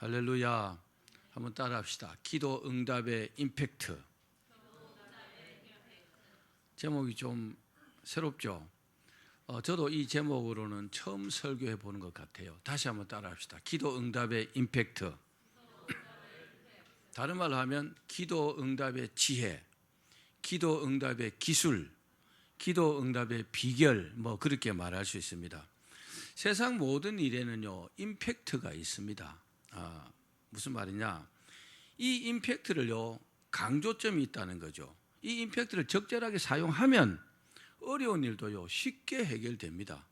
할렐루야. 한번 따라합시다. 기도 응답의 임팩트. 제목이 좀 새롭죠? 저도 이 제목으로는 처음 설교해 보는 것 같아요. 다시 한번 따라합시다. 기도 응답의 임팩트. 다른 말로 하면 기도 응답의 지혜, 기도 응답의 기술, 기도 응답의 비결, 그렇게 말할 수 있습니다. 세상 모든 일에는요 임팩트가 있습니다. 무슨 말이냐? 이 임팩트를요 강조점이 있다는 거죠. 이 임팩트를 적절하게 사용하면 어려운 일도요 쉽게 해결됩니다.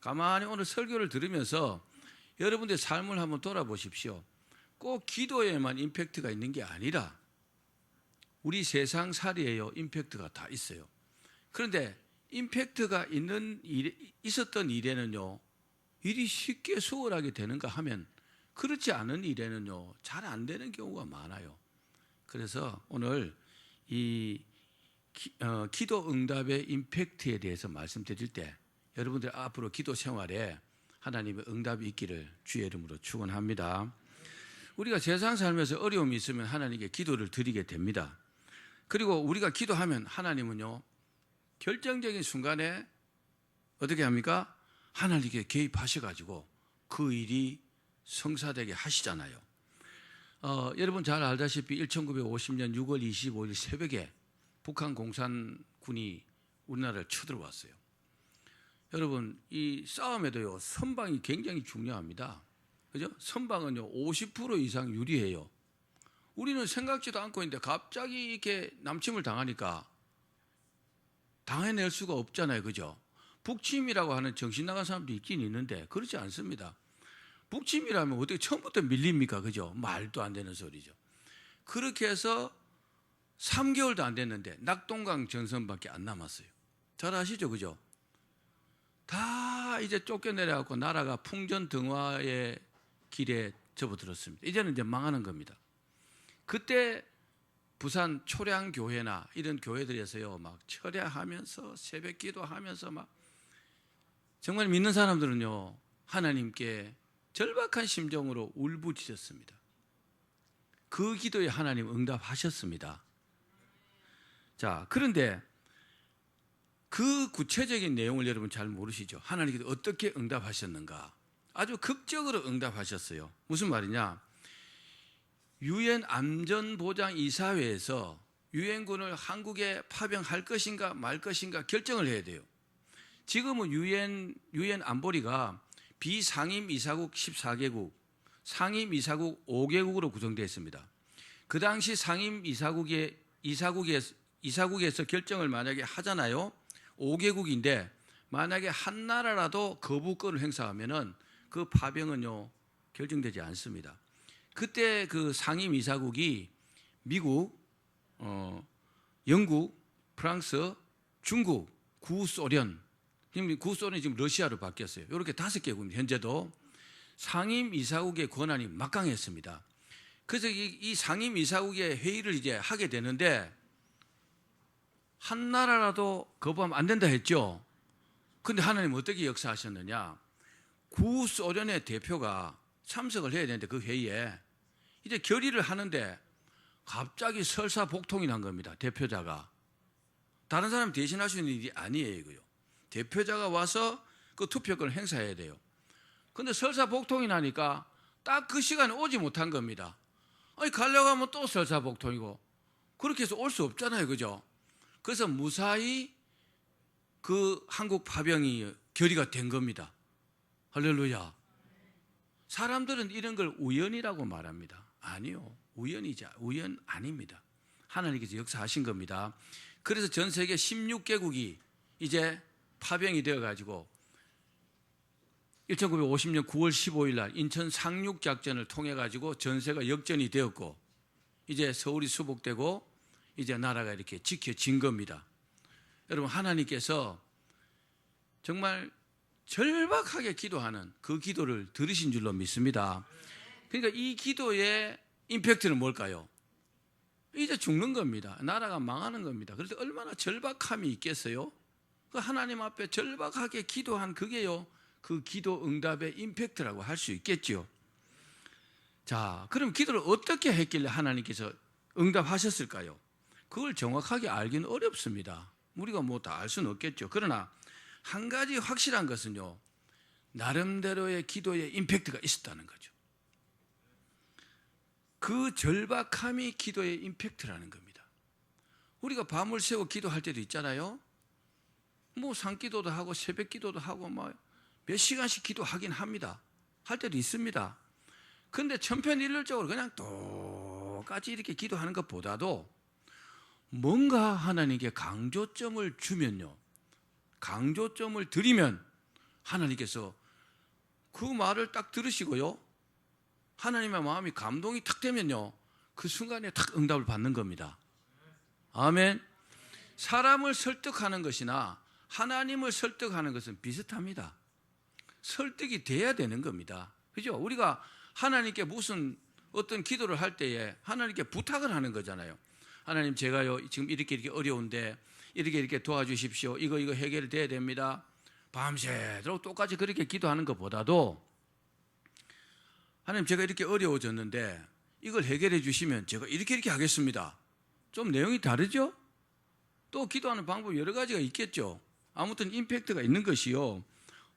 가만히 오늘 설교를 들으면서 여러분들의 삶을 한번 돌아보십시오. 꼭 기도에만 임팩트가 있는 게 아니라 우리 세상살이에요 임팩트가 다 있어요. 그런데 임팩트가 있었던 일에는요 일이 쉽게 수월하게 되는가 하면 그렇지 않은 일에는요 잘 안 되는 경우가 많아요. 그래서 오늘 이 기도 응답의 임팩트에 대해서 말씀드릴 때 여러분들 앞으로 기도 생활에 하나님의 응답이 있기를 주의 이름으로 축원합니다. 우리가 세상 살면서 어려움이 있으면 하나님께 기도를 드리게 됩니다. 그리고 우리가 기도하면 하나님은요 결정적인 순간에 어떻게 합니까? 하나님께 개입하셔가지고 그 일이 성사되게 하시잖아요. 여러분 잘 알다시피 1950년 6월 25일 새벽에 북한 공산군이 우리나라를 쳐들어왔어요. 여러분 이 싸움에도요 선방이 굉장히 중요합니다. 그죠? 선방은요 50% 이상 유리해요. 우리는 생각지도 않고 있는데 갑자기 이렇게 남침을 당하니까 당해낼 수가 없잖아요. 그죠? 북침이라고 하는 정신 나간 사람도 있긴 있는데 그렇지 않습니다. 북침이라면 어떻게 처음부터 밀립니까? 그죠? 말도 안 되는 소리죠. 그렇게 해서 3개월도 안 됐는데 낙동강 전선밖에 안 남았어요. 잘 아시죠? 그죠? 다 이제 쫓겨내려갖고 나라가 풍전등화의 길에 접어들었습니다. 이제는 이제 망하는 겁니다. 그때 부산 초량교회나 이런 교회들에서요 막 철야하면서 새벽 기도하면서 막 정말 믿는 사람들은요 하나님께 절박한 심정으로 울부짖었습니다. 그 기도에 하나님 응답하셨습니다. 자, 그런데 그 구체적인 내용을 여러분 잘 모르시죠? 하나님께서 어떻게 응답하셨는가? 아주 극적으로 응답하셨어요. 무슨 말이냐? 유엔 안전보장이사회에서 유엔군을 한국에 파병할 것인가 말 것인가 결정을 해야 돼요. 지금은 유엔 안보리가 비상임이사국 14개국, 상임이사국 5개국으로 구성되어 있습니다. 그 당시 이사국에서 결정을 만약에 하잖아요. 5개국인데 만약에 한 나라라도 거부권을 행사하면은 그 파병은요 결정되지 않습니다. 그때 그 상임이사국이 미국, 영국, 프랑스, 중국, 구소련, 구소련이 지금 러시아로 바뀌었어요. 이렇게 5개국입니다. 현재도 상임이사국의 권한이 막강했습니다. 그래서 이 상임이사국의 회의를 이제 하게 되는데 한 나라라도 거부하면 안 된다 했죠. 근데 하나님 어떻게 역사하셨느냐? 구소련의 대표가 참석을 해야 되는데 그 회의에 이제 결의를 하는데 갑자기 설사복통이 난 겁니다. 대표자가. 다른 사람 대신할 수 있는 일이 아니에요. 이거요. 대표자가 와서 그 투표권을 행사해야 돼요. 근데 설사복통이 나니까 딱 그 시간에 오지 못한 겁니다. 아니 가려고 하면 또 설사복통이고 그렇게 해서 올 수 없잖아요. 그죠? 그래서 무사히 그 한국 파병이 결의가 된 겁니다. 할렐루야. 사람들은 이런 걸 우연이라고 말합니다. 아니요. 우연 아닙니다. 하나님께서 역사하신 겁니다. 그래서 전 세계 16개국이 이제 파병이 되어가지고 1950년 9월 15일 날 인천 상륙작전을 통해가지고 전세가 역전이 되었고 이제 서울이 수복되고 이제 나라가 이렇게 지켜진 겁니다. 여러분 하나님께서 정말 절박하게 기도하는 그 기도를 들으신 줄로 믿습니다. 그러니까 이 기도의 임팩트는 뭘까요? 이제 죽는 겁니다. 나라가 망하는 겁니다. 그래서 얼마나 절박함이 있겠어요? 그 하나님 앞에 절박하게 기도한 그게요 그 기도 응답의 임팩트라고 할 수 있겠죠. 자, 그럼 기도를 어떻게 했길래 하나님께서 응답하셨을까요? 그걸 정확하게 알기는 어렵습니다. 우리가 뭐 다 알 수는 없겠죠. 그러나 한 가지 확실한 것은요, 나름대로의 기도의 임팩트가 있었다는 거죠. 그 절박함이 기도의 임팩트라는 겁니다. 우리가 밤을 새워 기도할 때도 있잖아요. 뭐 산기도도 하고 새벽 기도도 하고 막 몇 시간씩 기도하긴 합니다. 할 때도 있습니다. 근데 천편일률적으로 그냥 똑같이 이렇게 기도하는 것보다도 뭔가 하나님께 강조점을 주면요, 강조점을 드리면 하나님께서 그 말을 딱 들으시고요, 하나님의 마음이 감동이 탁 되면요, 그 순간에 탁 응답을 받는 겁니다. 아멘. 사람을 설득하는 것이나 하나님을 설득하는 것은 비슷합니다. 설득이 돼야 되는 겁니다. 그죠? 우리가 하나님께 무슨 어떤 기도를 할 때에 하나님께 부탁을 하는 거잖아요. 하나님, 제가요 지금 이렇게 어려운데 이렇게 도와주십시오. 이거 해결돼야 됩니다. 밤새도록 똑같이 그렇게 기도하는 것보다도, 하나님, 제가 이렇게 어려워졌는데 이걸 해결해 주시면 제가 이렇게 하겠습니다. 좀 내용이 다르죠? 또 기도하는 방법 여러 가지가 있겠죠. 아무튼 임팩트가 있는 것이요,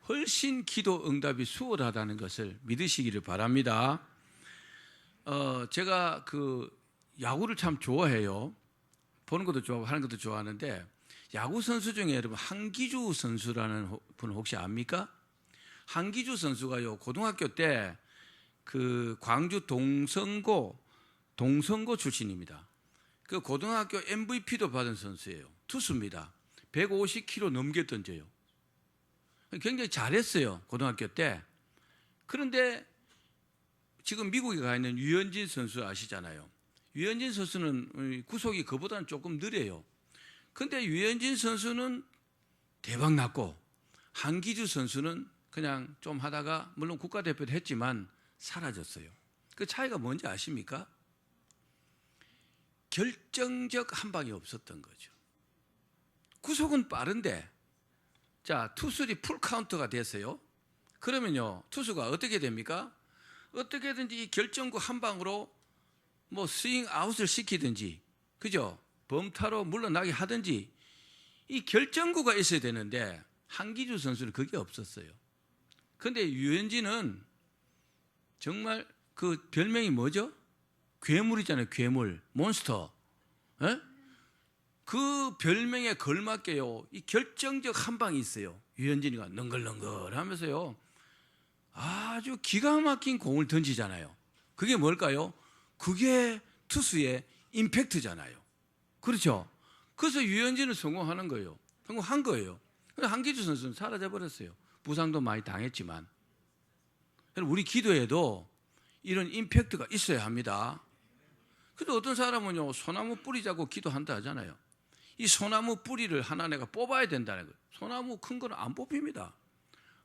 훨씬 기도 응답이 수월하다는 것을 믿으시기를 바랍니다. 제가 그 야구를 참 좋아해요. 보는 것도 좋아하고 하는 것도 좋아하는데, 야구 선수 중에 여러분 한기주 선수라는 분 혹시 압니까? 한기주 선수가요, 고등학교 때 그 광주 동성고 출신입니다. 그 고등학교 MVP도 받은 선수예요. 투수입니다. 150km 넘게 던져요. 굉장히 잘했어요, 고등학교 때. 그런데 지금 미국에 가 있는 류현진 선수 아시잖아요. 류현진 선수는 구속이 그보다는 조금 느려요. 근데 류현진 선수는 대박 났고, 한기주 선수는 그냥 좀 하다가 물론 국가대표도 했지만 사라졌어요. 그 차이가 뭔지 아십니까? 결정적 한 방이 없었던 거죠. 구속은 빠른데, 자, 투수들이 풀 카운트가 됐어요. 그러면요, 투수가 어떻게 됩니까? 어떻게든지 이 결정구 한 방으로 뭐 스윙 아웃을 시키든지, 그죠? 범타로 물러나게 하든지, 이 결정구가 있어야 되는데 한기주 선수는 그게 없었어요. 근데 유현진은 정말 그 별명이 뭐죠? 괴물이잖아요. 괴물, 몬스터. 에? 그 별명에 걸맞게요, 이 결정적 한 방이 있어요. 유현진이가 능글능글 하면서요, 아주 기가 막힌 공을 던지잖아요. 그게 뭘까요? 그게 투수의 임팩트잖아요. 그렇죠? 그래서 유현진은 성공하는 거예요. 성공한 거예요. 근데 한기주 선수는 사라져 버렸어요. 부상도 많이 당했지만. 우리 기도에도 이런 임팩트가 있어야 합니다. 근데 어떤 사람은요, 소나무 뿌리 잡고 기도한다 하잖아요. 이 소나무 뿌리를 하나 내가 뽑아야 된다는 거예요. 소나무 큰 거는 안 뽑힙니다.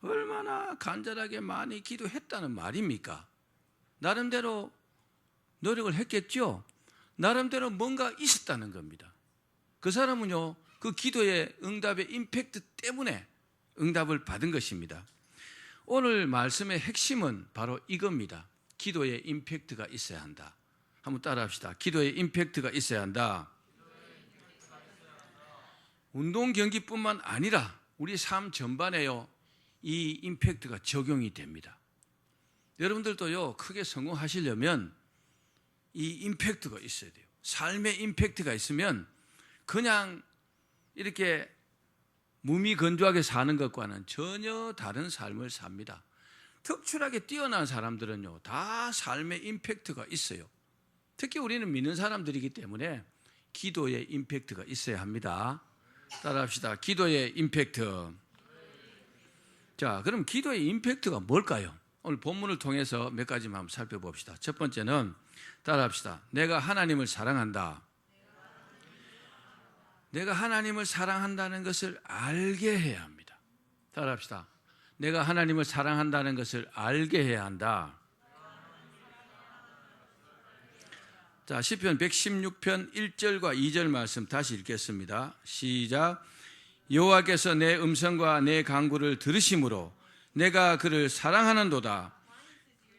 얼마나 간절하게 많이 기도했다는 말입니까? 나름대로 노력을 했겠죠. 나름대로 뭔가 있었다는 겁니다. 그 사람은요, 그 기도의 응답의 임팩트 때문에 응답을 받은 것입니다. 오늘 말씀의 핵심은 바로 이겁니다. 기도의 임팩트가 있어야 한다. 한번 따라합시다. 기도의 임팩트가 있어야 한다. 운동 경기뿐만 아니라 우리 삶 전반에요, 이 임팩트가 적용이 됩니다. 여러분들도요, 크게 성공하시려면 이 임팩트가 있어야 돼요. 삶의 임팩트가 있으면 그냥 이렇게 무미건조하게 사는 것과는 전혀 다른 삶을 삽니다. 특출하게 뛰어난 사람들은요, 다 삶의 임팩트가 있어요. 특히 우리는 믿는 사람들이기 때문에 기도의 임팩트가 있어야 합니다. 따라합시다. 기도의 임팩트. 자, 그럼 기도의 임팩트가 뭘까요? 오늘 본문을 통해서 몇 가지만 한번 살펴봅시다. 첫 번째는 따라합시다. 내가 하나님을 사랑한다. 내가 하나님을 사랑한다는 것을 알게 해야 합니다. 따라합시다. 내가 하나님을 사랑한다는 것을 알게 해야 한다. 자, 시편 116편 1절과 2절 말씀 다시 읽겠습니다. 시작. 여호와께서 내 음성과 내 간구를 들으심으로 내가 그를 사랑하는도다.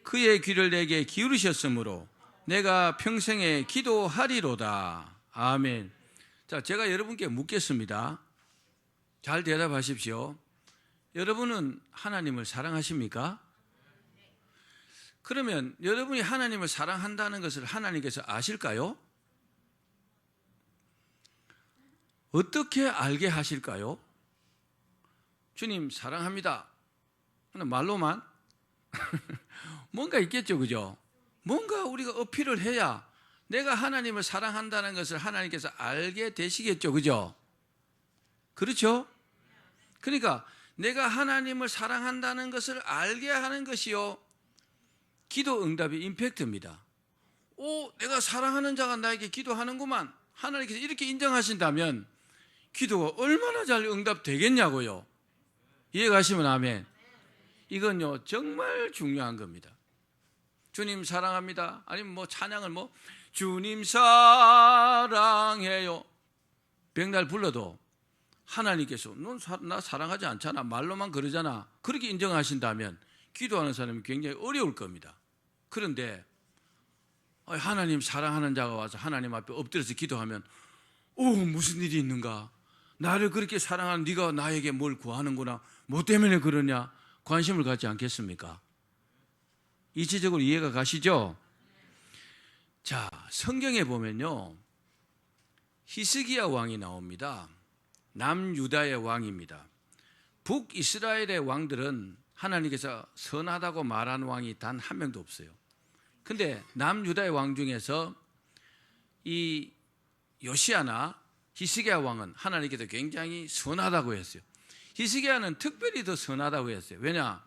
그의 귀를 내게 기울이셨으므로 내가 평생에 기도하리로다. 아멘. 자, 제가 여러분께 묻겠습니다. 잘 대답하십시오. 여러분은 하나님을 사랑하십니까? 그러면 여러분이 하나님을 사랑한다는 것을 하나님께서 아실까요? 어떻게 알게 하실까요? 주님 사랑합니다. 말로만? 뭔가 있겠죠, 그죠? 뭔가 우리가 어필을 해야 내가 하나님을 사랑한다는 것을 하나님께서 알게 되시겠죠, 그죠? 그렇죠? 그러니까 내가 하나님을 사랑한다는 것을 알게 하는 것이요, 기도 응답의 임팩트입니다. 내가 사랑하는 자가 나에게 기도하는구만. 하나님께서 이렇게 인정하신다면 기도가 얼마나 잘 응답되겠냐고요. 이해가시면 아멘. 이건요 정말 중요한 겁니다. 주님 사랑합니다. 아니면 뭐 찬양을 주님 사랑해요. 백날 불러도 하나님께서 넌 나 사랑하지 않잖아. 말로만 그러잖아. 그렇게 인정하신다면 기도하는 사람이 굉장히 어려울 겁니다. 그런데 하나님 사랑하는 자가 와서 하나님 앞에 엎드려서 기도하면 무슨 일이 있는가? 나를 그렇게 사랑하는 네가 나에게 뭘 구하는구나. 뭐 때문에 그러냐? 관심을 갖지 않겠습니까? 이치적으로 이해가 가시죠? 자, 성경에 보면요 히스기야 왕이 나옵니다. 남유다의 왕입니다. 북이스라엘의 왕들은 하나님께서 선하다고 말한 왕이 단 한 명도 없어요. 근데 남유다의 왕 중에서 이 요시야나 히스기야 왕은 하나님께서 굉장히 선하다고 했어요. 히스기야는 특별히 더 선하다고 했어요. 왜냐?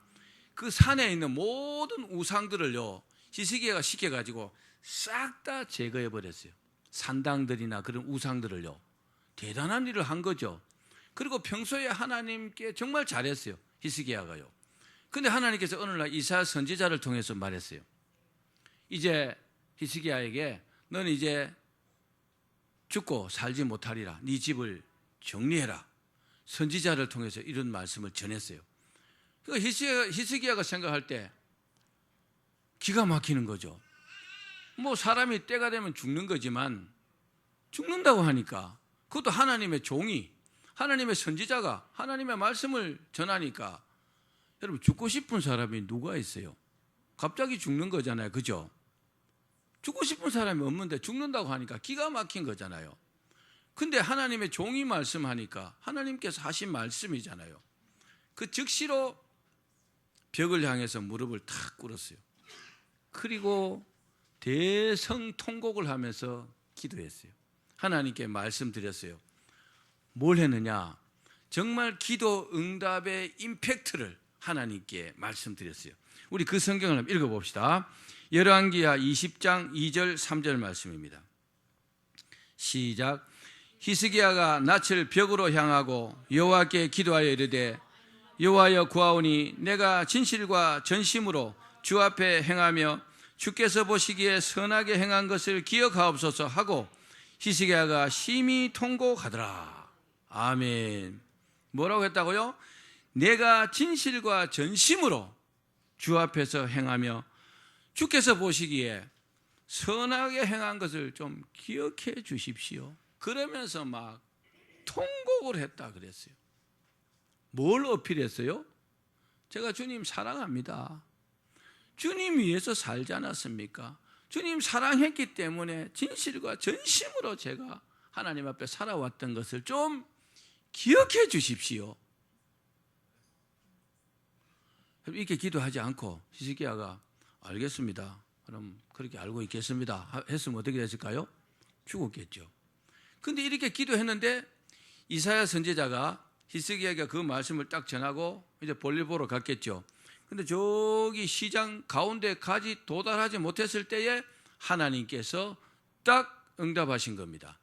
그 산에 있는 모든 우상들을요 히스기야가 시켜가지고 싹 다 제거해 버렸어요. 산당들이나 그런 우상들을요. 대단한 일을 한 거죠. 그리고 평소에 하나님께 정말 잘했어요, 히스기야가요. 근데 하나님께서 어느 날 이사야 선지자를 통해서 말했어요. 이제 히스기야에게 너는 이제 죽고 살지 못하리라. 네 집을 정리해라. 선지자를 통해서 이런 말씀을 전했어요. 그러니까 히스기야가 생각할 때 기가 막히는 거죠. 뭐 사람이 때가 되면 죽는 거지만 죽는다고 하니까, 그것도 하나님의 종이, 하나님의 선지자가 하나님의 말씀을 전하니까, 여러분 죽고 싶은 사람이 누가 있어요? 갑자기 죽는 거잖아요, 그죠? 죽고 싶은 사람이 없는데 죽는다고 하니까 기가 막힌 거잖아요. 근데 하나님의 종이 말씀하니까 하나님께서 하신 말씀이잖아요. 그 즉시로 벽을 향해서 무릎을 탁 꿇었어요. 그리고 대성통곡을 하면서 기도했어요. 하나님께 말씀드렸어요. 뭘 했느냐? 정말 기도 응답의 임팩트를 하나님께 말씀드렸어요. 우리 그 성경을 한번 읽어봅시다. 열왕기하 20장 2절 3절 말씀입니다. 시작. 히스기야가 낯을 벽으로 향하고 여호와께 기도하여 이르되 여호와여 구하오니 내가 진실과 전심으로 주 앞에 행하며 주께서 보시기에 선하게 행한 것을 기억하옵소서 하고 히스기야가 심히 통곡하더라. 아멘. 뭐라고 했다고요? 내가 진실과 전심으로 주 앞에서 행하며 주께서 보시기에 선하게 행한 것을 좀 기억해 주십시오. 그러면서 막 통곡을 했다 그랬어요. 뭘 어필했어요? 제가 주님 사랑합니다. 주님 위해서 살지 않았습니까? 주님 사랑했기 때문에 진실과 전심으로 제가 하나님 앞에 살아왔던 것을 좀 기억해 주십시오. 이렇게 기도하지 않고 히스기야가 알겠습니다. 그럼 그렇게 알고 있겠습니다. 했으면 어떻게 됐을까요? 죽었겠죠. 근데 이렇게 기도했는데 이사야 선지자가 히스기야가 그 말씀을 딱 전하고 이제 볼일 보러 갔겠죠. 근데 저기 시장 가운데까지 도달하지 못했을 때에 하나님께서 딱 응답하신 겁니다.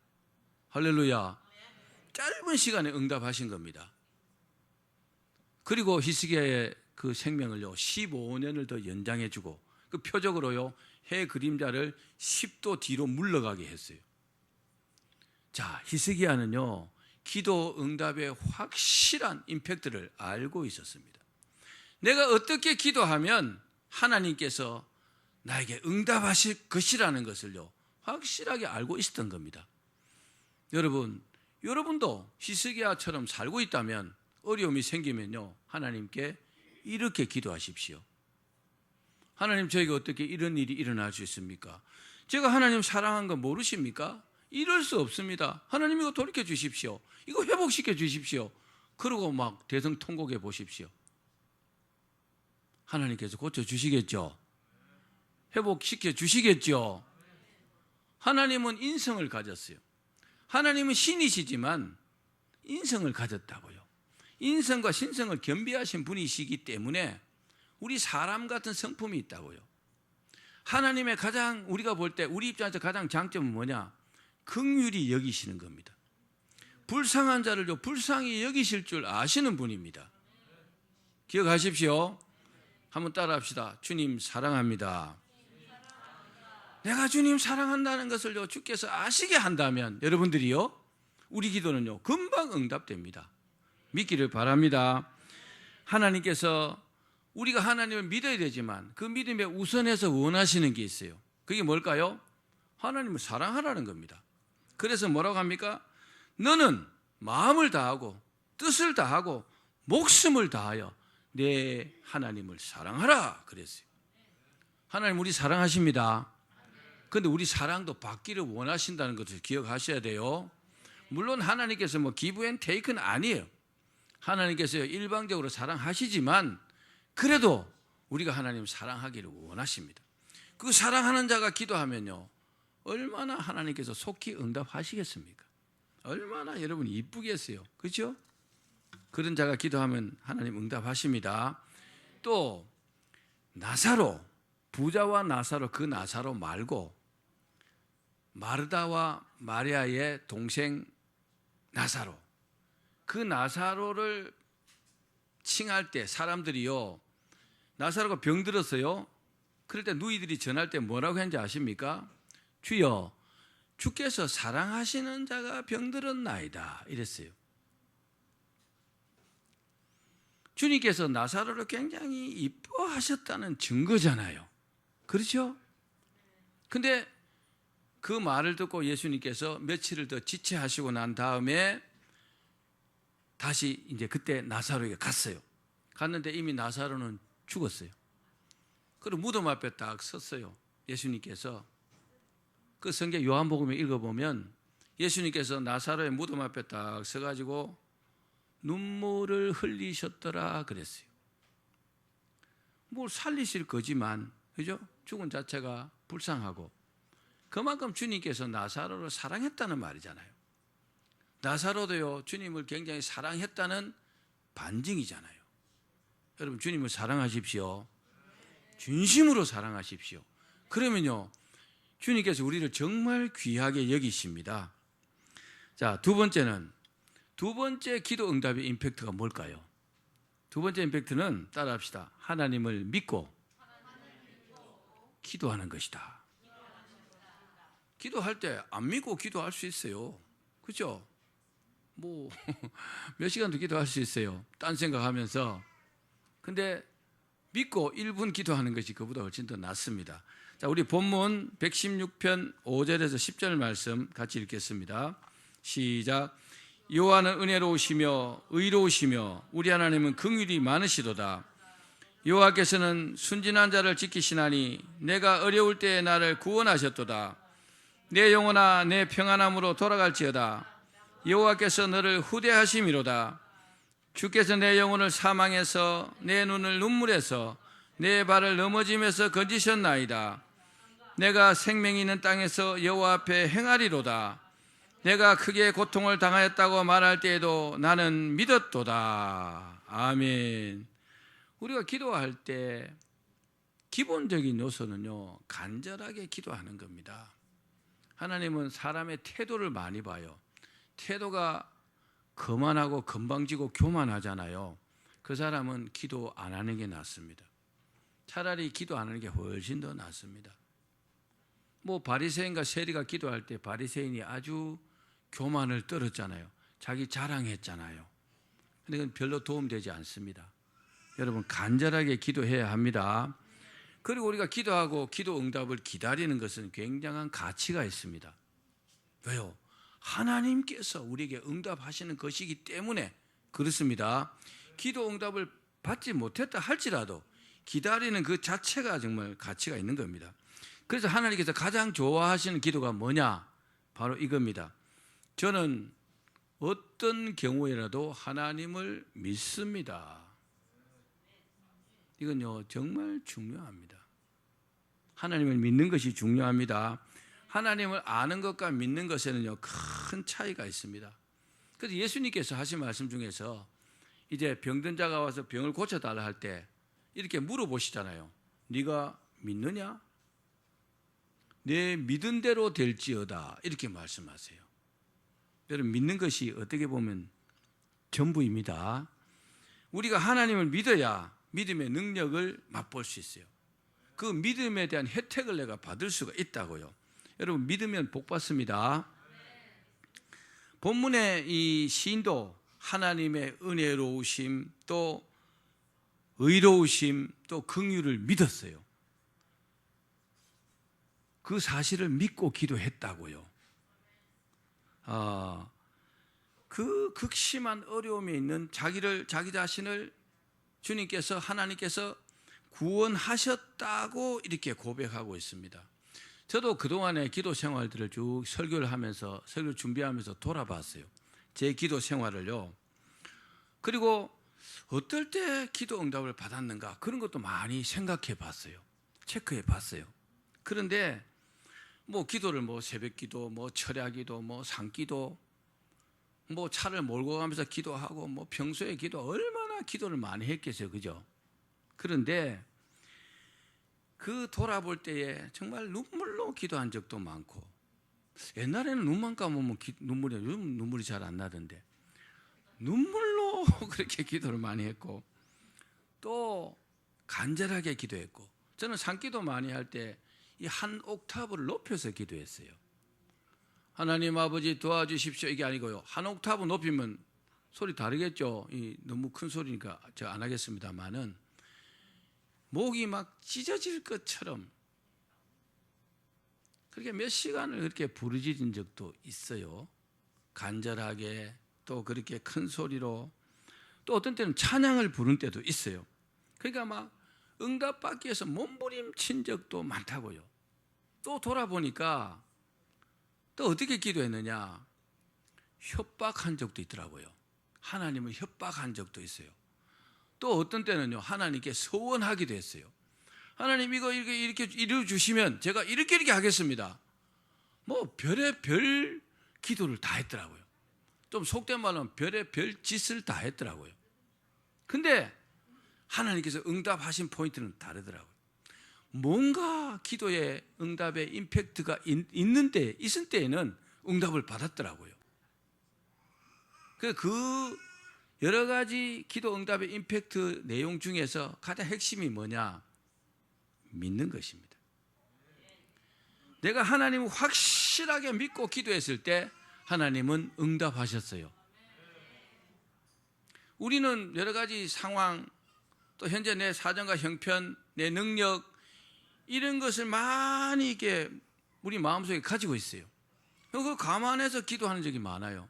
할렐루야. 짧은 시간에 응답하신 겁니다. 그리고 히스기야의 그 생명을요 15년을 더 연장해 주고 그 표적으로요 해 그림자를 10도 뒤로 물러가게 했어요. 자, 히스기야는요 기도 응답의 확실한 임팩트를 알고 있었습니다. 내가 어떻게 기도하면 하나님께서 나에게 응답하실 것이라는 것을요, 확실하게 알고 있었던 겁니다. 여러분도 히스기야처럼 살고 있다면 어려움이 생기면요, 하나님께 이렇게 기도하십시오. 하나님, 저에게 어떻게 이런 일이 일어날 수 있습니까? 제가 하나님 사랑한 거 모르십니까? 이럴 수 없습니다. 하나님, 이거 돌이켜 주십시오. 이거 회복시켜 주십시오. 그러고 막 대성통곡해 보십시오. 하나님께서 고쳐주시겠죠? 회복시켜 주시겠죠? 하나님은 인성을 가졌어요. 하나님은 신이시지만 인성을 가졌다고요. 인성과 신성을 겸비하신 분이시기 때문에 우리 사람 같은 성품이 있다고요. 하나님의 가장, 우리가 볼 때 우리 입장에서 가장 장점은 뭐냐? 긍휼히 여기시는 겁니다. 불쌍한 자를요, 불쌍히 여기실 줄 아시는 분입니다. 기억하십시오. 한번 따라합시다. 주님 사랑합니다. 내가 주님 사랑한다는 것을요, 주께서 아시게 한다면 여러분들이요, 우리 기도는요, 금방 응답됩니다. 믿기를 바랍니다. 하나님께서, 우리가 하나님을 믿어야 되지만 그 믿음에 우선해서 원하시는 게 있어요. 그게 뭘까요? 하나님을 사랑하라는 겁니다. 그래서 뭐라고 합니까? 너는 마음을 다하고 뜻을 다하고 목숨을 다하여 내 하나님을 사랑하라 그랬어요. 하나님 우리 사랑하십니다. 그런데 우리 사랑도 받기를 원하신다는 것을 기억하셔야 돼요. 물론 하나님께서 뭐 기브 앤 테이크는 아니에요. 하나님께서 일방적으로 사랑하시지만 그래도 우리가 하나님 사랑하기를 원하십니다. 그 사랑하는 자가 기도하면요, 얼마나 하나님께서 속히 응답하시겠습니까? 얼마나 여러분이 이쁘겠어요. 그렇죠? 그런 자가 기도하면 하나님 응답하십니다. 또 나사로, 부자와 나사로, 그 나사로 말고 마르다와 마리아의 동생 나사로, 그 나사로를 칭할 때 사람들이요, 나사로가 병들었어요. 그럴 때 누이들이 전할 때 뭐라고 했는지 아십니까? 주여, 주께서 사랑하시는 자가 병들었나이다 이랬어요. 주님께서 나사로를 굉장히 이뻐하셨다는 증거잖아요. 그렇죠? 근데 그 말을 듣고 예수님께서 며칠을 더 지체하시고 난 다음에 다시 이제 그때 나사로에게 갔어요. 갔는데 이미 나사로는 죽었어요. 그리고 무덤 앞에 딱 섰어요. 예수님께서. 그 성경 요한복음에 읽어보면 예수님께서 나사로의 무덤 앞에 딱 서가지고 눈물을 흘리셨더라 그랬어요. 뭘 살리실 거지만, 그죠? 죽은 자체가 불쌍하고, 그만큼 주님께서 나사로를 사랑했다는 말이잖아요. 나사로도요, 주님을 굉장히 사랑했다는 반증이잖아요. 여러분, 주님을 사랑하십시오. 진심으로 사랑하십시오. 그러면요, 주님께서 우리를 정말 귀하게 여기십니다. 자, 두 번째 기도 응답의 임팩트가 뭘까요? 두 번째 임팩트는 따라합시다. 하나님을 믿고 기도하는 것이다. 기도할 때 안 믿고 기도할 수 있어요. 그렇죠? 뭐 몇 시간도 기도할 수 있어요. 딴 생각하면서. 근데 믿고 1분 기도하는 것이 그보다 훨씬 더 낫습니다. 자, 우리 본문 116편 5절에서 10절 말씀 같이 읽겠습니다. 시작. 여호와는 은혜로우시며 의로우시며 우리 하나님은 긍휼이 많으시도다. 여호와께서는 순진한 자를 지키시나니 내가 어려울 때에 나를 구원하셨도다. 내 영혼아 내 평안함으로 돌아갈지어다. 여호와께서 너를 후대하심이로다. 주께서 내 영혼을 사망에서 내 눈을 눈물에서 내 발을 넘어짐에서 건지셨나이다. 내가 생명이 있는 땅에서 여호와 앞에 행하리로다. 내가 크게 고통을 당하였다고 말할 때에도 나는 믿었도다. 아멘. 우리가 기도할 때 기본적인 요소는요, 간절하게 기도하는 겁니다. 하나님은 사람의 태도를 많이 봐요. 태도가 거만하고 건방지고 교만하잖아요. 그 사람은 기도 안 하는 게 낫습니다. 차라리 기도 안 하는 게 훨씬 더 낫습니다. 뭐 바리새인과 세리가 기도할 때 바리새인이 아주 교만을 떨었잖아요. 자기 자랑했잖아요. 근데 그건 별로 도움되지 않습니다. 여러분 간절하게 기도해야 합니다. 그리고 우리가 기도하고 기도 응답을 기다리는 것은 굉장한 가치가 있습니다. 왜요? 하나님께서 우리에게 응답하시는 것이기 때문에 그렇습니다. 기도 응답을 받지 못했다 할지라도 기다리는 그 자체가 정말 가치가 있는 겁니다. 그래서 하나님께서 가장 좋아하시는 기도가 뭐냐? 바로 이겁니다. 저는 어떤 경우에라도 하나님을 믿습니다. 이건요 정말 중요합니다. 하나님을 믿는 것이 중요합니다. 하나님을 아는 것과 믿는 것에는요 큰 차이가 있습니다. 그래서 예수님께서 하신 말씀 중에서 이제 병든 자가 와서 병을 고쳐달라 할 때 이렇게 물어보시잖아요. 네가 믿느냐? 내 믿은 대로 될지어다 이렇게 말씀하세요. 여러분 믿는 것이 어떻게 보면 전부입니다. 우리가 하나님을 믿어야 믿음의 능력을 맛볼 수 있어요. 그 믿음에 대한 혜택을 내가 받을 수가 있다고요. 여러분 믿으면 복 받습니다. 본문의 이 시인도 하나님의 은혜로우심 또 의로우심 또 긍휼을 믿었어요. 그 사실을 믿고 기도했다고요. 그 극심한 어려움에 있는 자기 자신을 주님께서 하나님께서 구원하셨다고 이렇게 고백하고 있습니다. 저도 그동안의 기도 생활들을 쭉 설교를 준비하면서 돌아봤어요. 제 기도 생활을요. 그리고 어떨 때 기도 응답을 받았는가 그런 것도 많이 생각해 봤어요. 체크해 봤어요. 그런데 기도를 새벽 기도, 철야 기도, 산기도, 차를 몰고 가면서 기도하고 평소에 기도 얼마나 기도를 많이 했겠어요. 그죠? 그런데 그 돌아볼 때에 정말 눈물로 기도한 적도 많고 옛날에는 눈만 감으면 요즘 눈물이 잘 안 나던데 눈물로 그렇게 기도를 많이 했고 또 간절하게 기도했고 저는 산기도 많이 할 때 이 한 옥타브를 높여서 기도했어요. 하나님 아버지 도와주십시오 이게 아니고요. 한 옥타브 높이면 소리 다르겠죠. 너무 큰 소리니까 제가 안 하겠습니다만은 목이 막 찢어질 것처럼 그렇게 몇 시간을 그렇게 부르짖은 적도 있어요. 간절하게 또 그렇게 큰 소리로 또 어떤 때는 찬양을 부른 때도 있어요. 그러니까 막 응답받기 위해서 몸부림친 적도 많다고요. 또 돌아보니까 또 어떻게 기도했느냐? 협박한 적도 있더라고요. 하나님을 협박한 적도 있어요. 또 어떤 때는요 하나님께 서원하기도 했어요. 하나님 이거 이렇게 이루어 주시면 제가 이렇게 하겠습니다. 별의 별 기도를 다 했더라고요. 좀 속된 말로는 별의 별 짓을 다 했더라고요. 근데 하나님께서 응답하신 포인트는 다르더라고요. 뭔가 기도의 응답의 임팩트가 있을 때에는 응답을 받았더라고요. 그 여러 가지 기도 응답의 임팩트 내용 중에서 가장 핵심이 뭐냐? 믿는 것입니다. 내가 하나님을 확실하게 믿고 기도했을 때 하나님은 응답하셨어요. 우리는 여러 가지 상황 또 현재 내 사정과 형편, 내 능력 이런 것을 많이 이렇게 우리 마음속에 가지고 있어요. 그거 감안해서 기도하는 적이 많아요.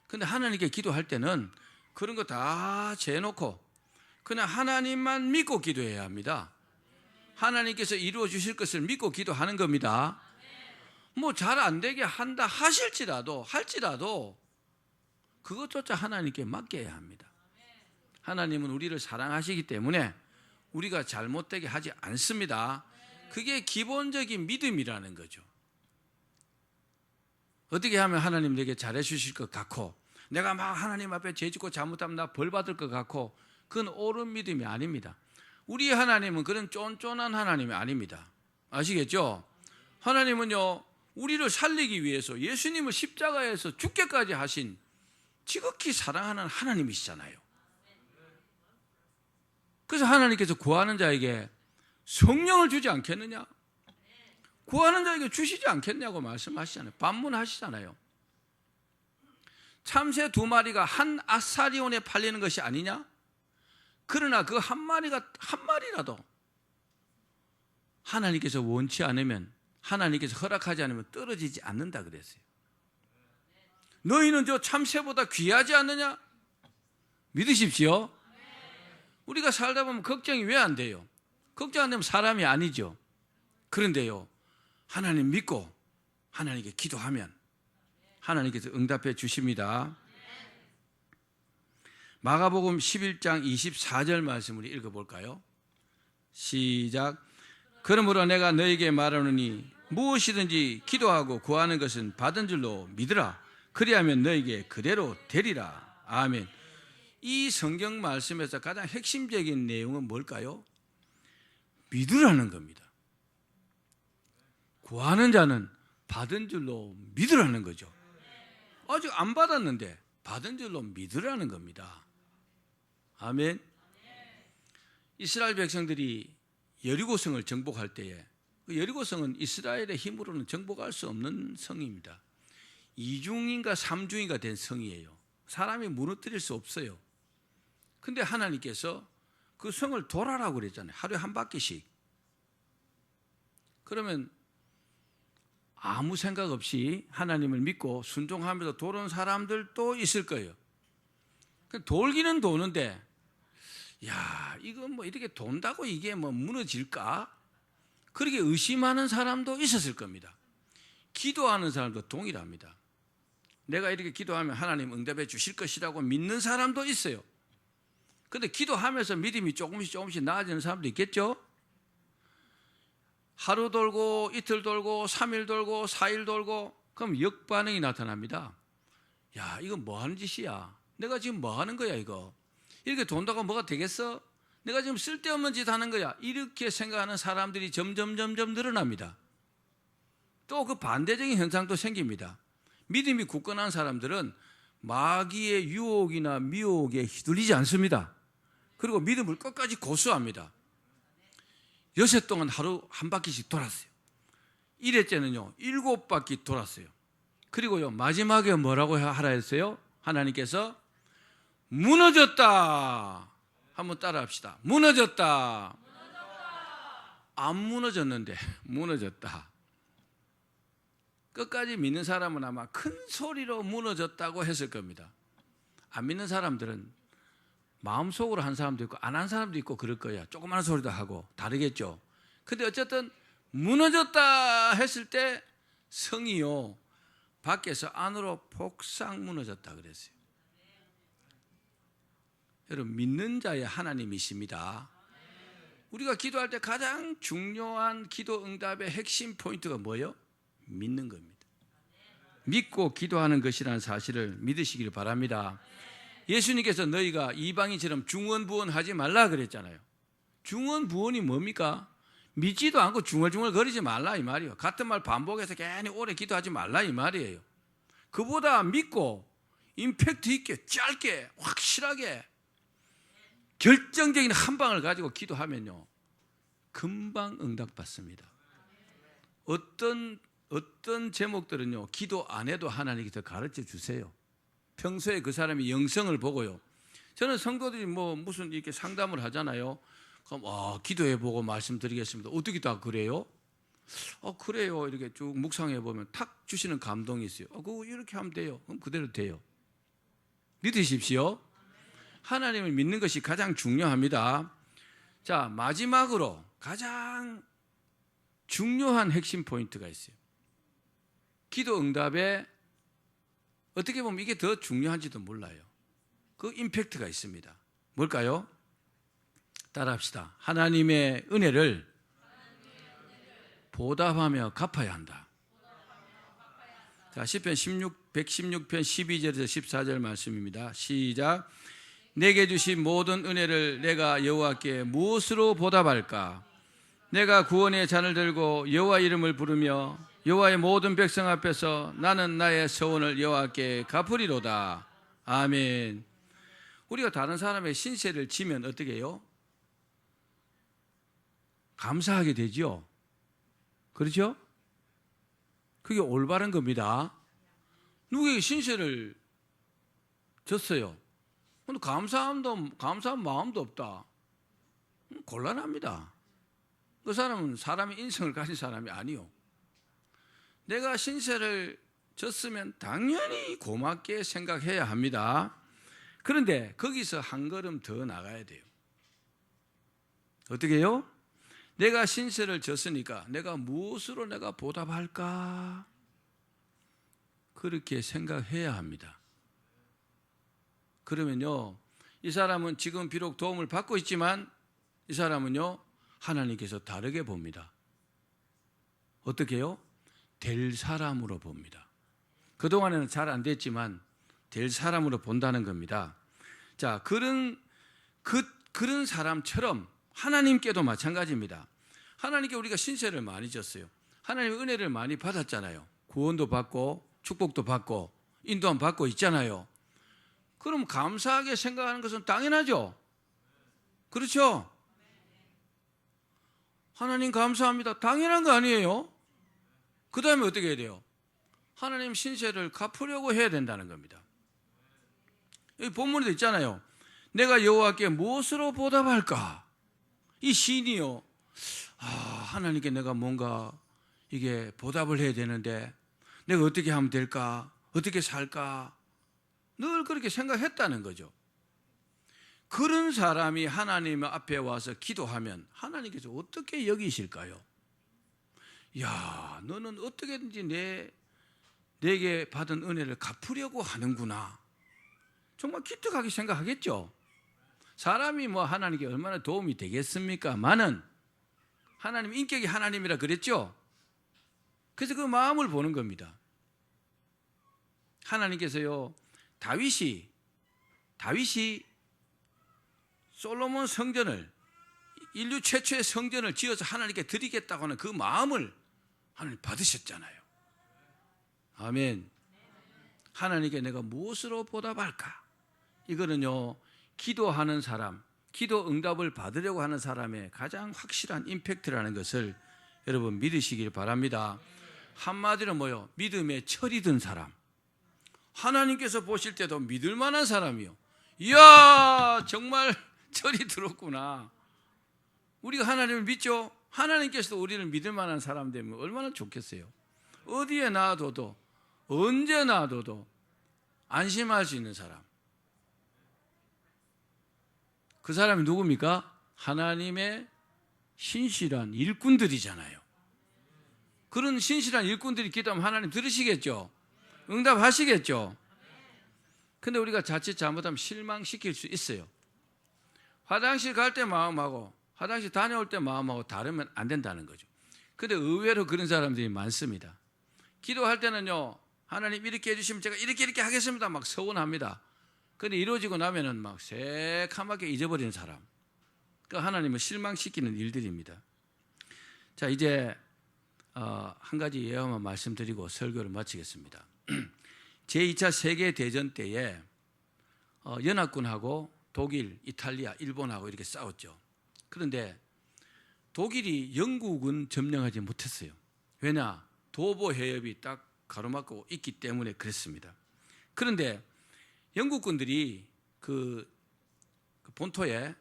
근데 하나님께 기도할 때는 그런 거 다 재놓고 그냥 하나님만 믿고 기도해야 합니다. 하나님께서 이루어 주실 것을 믿고 기도하는 겁니다. 잘 안 되게 한다 할지라도 그것조차 하나님께 맡겨야 합니다. 하나님은 우리를 사랑하시기 때문에 우리가 잘못되게 하지 않습니다. 그게 기본적인 믿음이라는 거죠. 어떻게 하면 하나님 내게 잘해 주실 것 같고 내가 막 하나님 앞에 죄짓고 잘못하면 나 벌 받을 것 같고 그건 옳은 믿음이 아닙니다. 우리 하나님은 그런 쫀쫀한 하나님이 아닙니다. 아시겠죠? 하나님은요 우리를 살리기 위해서 예수님을 십자가에서 죽게까지 하신 지극히 사랑하는 하나님이시잖아요. 그래서 하나님께서 구하는 자에게 성령을 주지 않겠느냐? 구하는 자에게 주시지 않겠냐고 말씀하시잖아요. 반문하시잖아요. 참새 2마리가 한 아사리온에 팔리는 것이 아니냐? 그러나 그 한 마리라도 하나님께서 원치 않으면, 하나님께서 허락하지 않으면 떨어지지 않는다 그랬어요. 너희는 저 참새보다 귀하지 않느냐? 믿으십시오. 우리가 살다 보면 걱정이 왜 안 돼요? 걱정 안 되면 사람이 아니죠. 그런데요, 하나님 믿고 하나님께 기도하면 하나님께서 응답해 주십니다. 마가복음 11장 24절 말씀을 읽어볼까요? 시작. 그러므로 내가 너에게 말하노니 무엇이든지 기도하고 구하는 것은 받은 줄로 믿으라. 그리하면 너에게 그대로 되리라. 아멘. 이 성경 말씀에서 가장 핵심적인 내용은 뭘까요? 믿으라는 겁니다. 구하는 자는 받은 줄로 믿으라는 거죠. 아직 안 받았는데 받은 줄로 믿으라는 겁니다. 아멘. 이스라엘 백성들이 여리고성을 정복할 때에, 그 여리고성은 이스라엘의 힘으로는 정복할 수 없는 성입니다. 2중인가 3중인가 된 성이에요. 사람이 무너뜨릴 수 없어요. 근데 하나님께서 그 성을 돌아라고 그랬잖아요. 하루에 한 바퀴씩. 그러면 아무 생각 없이 하나님을 믿고 순종하면서 도는 사람들도 있을 거예요. 돌기는 도는데, 야, 이거 뭐 이렇게 돈다고 이게 뭐 무너질까? 그렇게 의심하는 사람도 있었을 겁니다. 기도하는 사람도 동일합니다. 내가 이렇게 기도하면 하나님 응답해 주실 것이라고 믿는 사람도 있어요. 근데 기도하면서 믿음이 조금씩 나아지는 사람도 있겠죠? 하루 돌고 이틀 돌고 3일 돌고 4일 돌고 그럼 역반응이 나타납니다. 야, 이거 뭐 하는 짓이야? 내가 지금 뭐 하는 거야 이거? 이렇게 돈다고 뭐가 되겠어? 내가 지금 쓸데없는 짓 하는 거야. 이렇게 생각하는 사람들이 점점 늘어납니다. 또 그 반대적인 현상도 생깁니다. 믿음이 굳건한 사람들은 마귀의 유혹이나 미혹에 휘둘리지 않습니다. 그리고 믿음을 끝까지 고수합니다. 6해 동안 하루 한 바퀴씩 돌았어요. 1회째는요 7바퀴 돌았어요. 그리고요 마지막에 뭐라고 하라 했어요? 하나님께서 무너졌다. 한번 따라 합시다. 무너졌다. 안 무너졌는데 무너졌다. 끝까지 믿는 사람은 아마 큰 소리로 무너졌다고 했을 겁니다. 안 믿는 사람들은 마음속으로 한 사람도 있고 안 한 사람도 있고 그럴 거야. 조그마한 소리도 하고 다르겠죠. 근데 어쨌든 무너졌다 했을 때 성이요 밖에서 안으로 폭삭 무너졌다 그랬어요. 여러분 믿는 자의 하나님이십니다. 우리가 기도할 때 가장 중요한 기도 응답의 핵심 포인트가 뭐예요? 믿는 겁니다. 믿고 기도하는 것이라는 사실을 믿으시기를 바랍니다. 예수님께서 너희가 이방인처럼 중언부언하지 말라 그랬잖아요. 중언부언이 뭡니까? 믿지도 않고 중얼중얼 거리지 말라 이 말이에요. 같은 말 반복해서 괜히 오래 기도하지 말라 이 말이에요. 그보다 믿고 임팩트 있게 짧게 확실하게 결정적인 한 방을 가지고 기도하면요 금방 응답받습니다. 어떤 제목들은요 기도 안 해도 하나님께서 가르쳐 주세요. 평소에 그 사람이 영성을 보고요. 저는 성도들이 뭐 무슨 이렇게 상담을 하잖아요. 그럼 기도해보고 말씀드리겠습니다. 어떻게 다 그래요? 그래요. 이렇게 쭉 묵상해 보면 탁 주시는 감동이 있어요. 그거 이렇게 하면 돼요. 그럼 그대로 돼요. 믿으십시오. 하나님을 믿는 것이 가장 중요합니다. 자, 마지막으로 가장 중요한 핵심 포인트가 있어요. 기도 응답에 어떻게 보면 이게 더 중요한지도 몰라요. 그 임팩트가 있습니다. 뭘까요? 따라합시다. 하나님의 은혜를 보답하며 갚아야 한다. 자, 시편 116편 12절에서 14절 말씀입니다. 시작. 내게 주신 모든 은혜를 내가 여호와께 무엇으로 보답할까? 내가 구원의 잔을 들고 여호와 이름을 부르며 여호와의 모든 백성 앞에서 나는 나의 서원을 여호와께 갚으리로다. 아멘. 우리가 다른 사람의 신세를 지면 어떻게 해요? 감사하게 되죠. 그렇죠? 그게 올바른 겁니다. 누구에게 신세를 졌어요. 근데 감사한 마음도 없다. 곤란합니다. 그 사람은 사람의 인성을 가진 사람이 아니요. 내가 신세를 졌으면 당연히 고맙게 생각해야 합니다. 그런데 거기서 한 걸음 더 나가야 돼요. 어떻게 해요? 내가 신세를 졌으니까 내가 무엇으로 내가 보답할까? 그렇게 생각해야 합니다. 그러면요, 이 사람은 지금 비록 도움을 받고 있지만 이 사람은요, 하나님께서 다르게 봅니다. 어떻게 해요? 될 사람으로 봅니다. 그동안에는 잘 안 됐지만 될 사람으로 본다는 겁니다. 자, 그런 사람처럼 하나님께도 마찬가지입니다. 하나님께 우리가 신세를 많이 졌어요. 하나님의 은혜를 많이 받았잖아요. 구원도 받고 축복도 받고 인도함 받고 있잖아요. 그럼 감사하게 생각하는 것은 당연하죠. 그렇죠? 하나님 감사합니다. 당연한 거 아니에요? 그 다음에 어떻게 해야 돼요? 하나님 신세를 갚으려고 해야 된다는 겁니다. 여기 본문에도 있잖아요. 내가 여호와께 무엇으로 보답할까? 이 시인이요, 하나님께 내가 뭔가 이게 보답을 해야 되는데 내가 어떻게 하면 될까? 어떻게 살까? 늘 그렇게 생각했다는 거죠. 그런 사람이 하나님 앞에 와서 기도하면 하나님께서 어떻게 여기실까요? 야, 너는 어떻게든지 내게 받은 은혜를 갚으려고 하는구나. 정말 기특하게 생각하겠죠. 사람이 뭐 하나님께 얼마나 도움이 되겠습니까? 만은 하나님 인격이 하나님이라 그랬죠. 그래서 그 마음을 보는 겁니다. 하나님께서요, 다윗이 솔로몬 성전을, 인류 최초의 성전을 지어서 하나님께 드리겠다고 하는 그 마음을 하나님 받으셨잖아요. 아멘. 하나님께 내가 무엇으로 보답할까? 이거는요, 기도하는 사람, 기도 응답을 받으려고 하는 사람의 가장 확실한 임팩트라는 것을 여러분 믿으시길 바랍니다. 한마디로 뭐요? 믿음에 철이 든 사람. 하나님께서 보실 때도 믿을 만한 사람이요. 이야, 정말 철이 들었구나. 우리가 하나님을 믿죠? 하나님께서도 우리를 믿을 만한 사람 되면 얼마나 좋겠어요. 어디에 놔둬도, 언제 놔둬도 안심할 수 있는 사람. 그 사람이 누굽니까? 하나님의 신실한 일꾼들이잖아요. 그런 신실한 일꾼들이 기도하면 하나님 들으시겠죠? 응답하시겠죠? 근데 우리가 자칫 잘못하면 실망시킬 수 있어요. 화장실 갈 때 마음하고 화장실 다녀올 때 마음하고 다르면 안 된다는 거죠. 근데 의외로 그런 사람들이 많습니다. 기도할 때는요, 하나님 이렇게 해주시면 제가 이렇게 하겠습니다 막 서원합니다. 근데 이루어지고 나면은 막 새카맣게 잊어버리는 사람. 그러니까 하나님을 실망시키는 일들입니다. 자, 이제 한 가지 예화만 말씀드리고 설교를 마치겠습니다. 제2차 세계대전 때에 연합군하고 독일, 이탈리아, 일본하고 이렇게 싸웠죠. 그런데 독일이 영국은 점령하지 못했어요. 왜냐? 도보 해협이 딱 가로막고 있기 때문에 그랬습니다. 그런데 영국군들이 그 본토에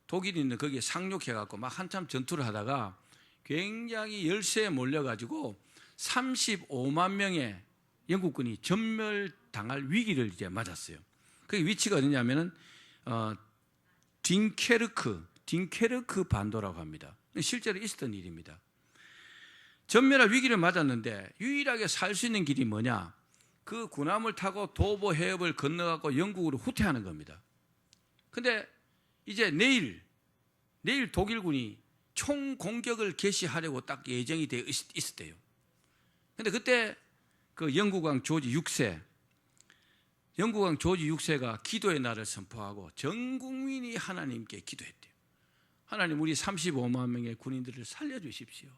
독일이 있는 거기에 상륙해갖고 막 한참 전투를 하다가 굉장히 열세에 몰려가지고 35만 명의 영국군이 전멸당할 위기를 이제 맞았어요. 그 위치가 어디냐면은 딩케르크 반도라고 합니다. 실제로 있었던 일입니다. 전멸할 위기를 맞았는데 유일하게 살 수 있는 길이 뭐냐? 그 군함을 타고 도보 해협을 건너가고 영국으로 후퇴하는 겁니다. 근데 이제 내일 독일군이 총 공격을 개시하려고 딱 예정이 되어 있었대요. 근데 그때 그 영국왕 조지 6세가 기도의 날을 선포하고 전 국민이 하나님께 기도했대요. 하나님, 우리 35만 명의 군인들을 살려주십시오.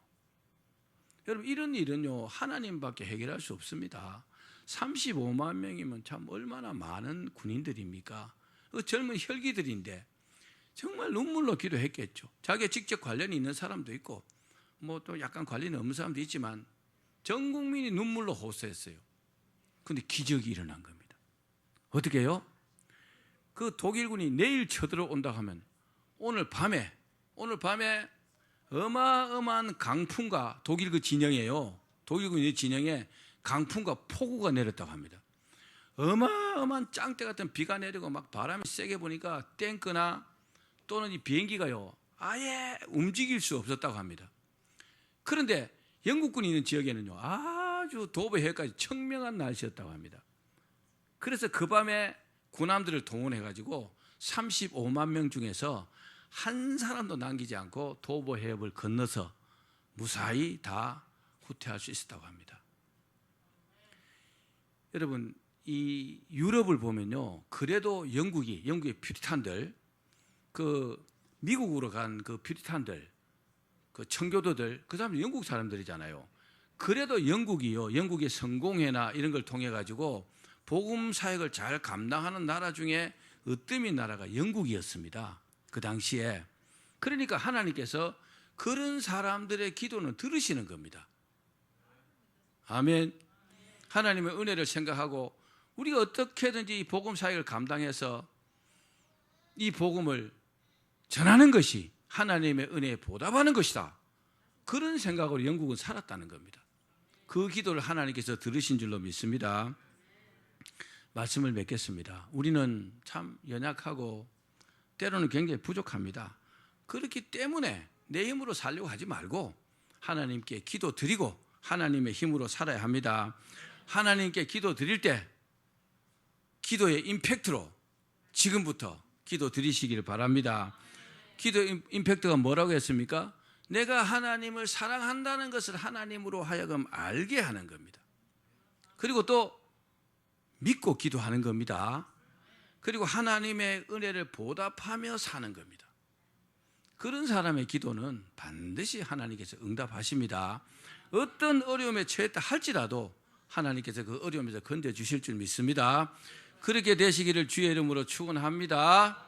여러분, 이런 일은요, 하나님밖에 해결할 수 없습니다. 35만 명이면 참 얼마나 많은 군인들입니까? 그 젊은 혈기들인데 정말 눈물로 기도했겠죠. 자기가 직접 관련이 있는 사람도 있고 뭐 또 약간 관련이 없는 사람도 있지만 전 국민이 눈물로 호소했어요. 그런데 기적이 일어난 겁니다. 어떻게 해요? 그 독일군이 내일 쳐들어온다 하면 오늘 밤에 어마어마한 강풍과 독일 그 진영이에요. 독일 그 진영에 강풍과 폭우가 내렸다고 합니다. 어마어마한 짱대 같은 비가 내리고 막 바람이 세게 부니까 탱크나 또는 이 비행기가요 아예 움직일 수 없었다고 합니다. 그런데 영국군이 있는 지역에는요 아주 도보 해까지 청명한 날씨였다고 합니다. 그래서 그 밤에 군함들을 동원해가지고 35만 명 중에서 한 사람도 남기지 않고 도보 해협을 건너서 무사히 다 후퇴할 수 있었다고 합니다. 여러분 이 유럽을 보면요 그래도 영국의 퓨리탄들 그 미국으로 간 그 퓨리탄들 그 청교도들 그 사람들 영국 사람들이잖아요. 그래도 영국의 성공회나 이런 걸 통해 가지고 복음 사역을 잘 감당하는 나라 중에 으뜸인 나라가 영국이었습니다. 그 당시에. 그러니까 하나님께서 그런 사람들의 기도는 들으시는 겁니다. 아멘. 하나님의 은혜를 생각하고 우리가 어떻게든지 이 복음 사역을 감당해서 이 복음을 전하는 것이 하나님의 은혜에 보답하는 것이다. 그런 생각으로 영국은 살았다는 겁니다. 그 기도를 하나님께서 들으신 줄로 믿습니다. 말씀을 맺겠습니다. 우리는 참 연약하고 때로는 굉장히 부족합니다. 그렇기 때문에 내 힘으로 살려고 하지 말고 하나님께 기도 드리고 하나님의 힘으로 살아야 합니다. 하나님께 기도 드릴 때 기도의 임팩트로 지금부터 기도 드리시기를 바랍니다. 기도 임팩트가 뭐라고 했습니까? 내가 하나님을 사랑한다는 것을 하나님으로 하여금 알게 하는 겁니다. 그리고 또 믿고 기도하는 겁니다. 그리고 하나님의 은혜를 보답하며 사는 겁니다. 그런 사람의 기도는 반드시 하나님께서 응답하십니다. 어떤 어려움에 처했다 할지라도 하나님께서 그 어려움에서 건져주실 줄 믿습니다. 그렇게 되시기를 주의 이름으로 축원합니다.